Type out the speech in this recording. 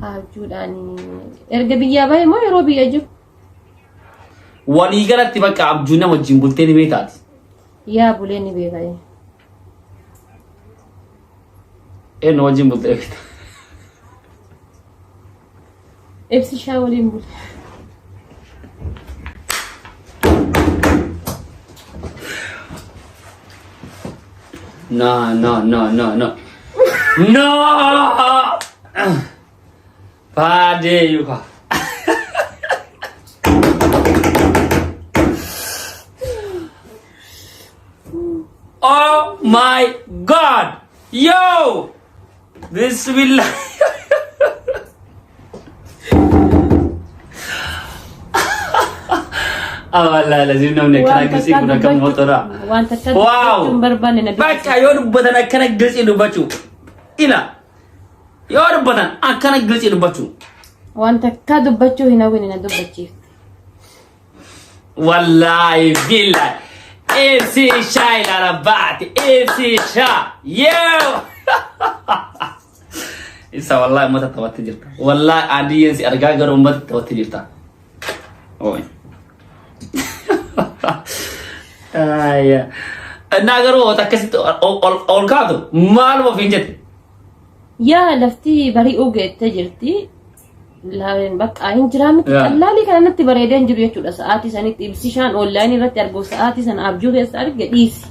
abjuudhaani erga biyyaa bahe moo yeroo biyya jiru walii galatti bakka abjuu nama wajjin bultee ni beekaati yaa bulee ni beekaye no wajjin bultee ibsi shaawaliin bule no Pade yuka. Oh my God! Yo! Bismillah. Allah lazim namne kana gisi kuna kam motora. Wow! Baka yo dubatan kana gisi dubachu. Ila. Yo dubatan kana gisi dubachu. Wanta ka dubachu hinawin na dubachi. Wallahi billahi. FC Shai Larabati, FC Shah. Yo! Isa wallahi mata tawatti jirta. Wallahi audience argagar ummat tawatti jirta. Oi. Aya. Nagaro takkasit olkaado maaluma finjete. Ya lafti bari ugette jirti. Laawen bakka hinjiraamti qalali kanatti bareeden jiru jechuudha sa'aatii sanitti ibsishaan online irratti argu sa'aatii sana abjuu keessa arge dhiisi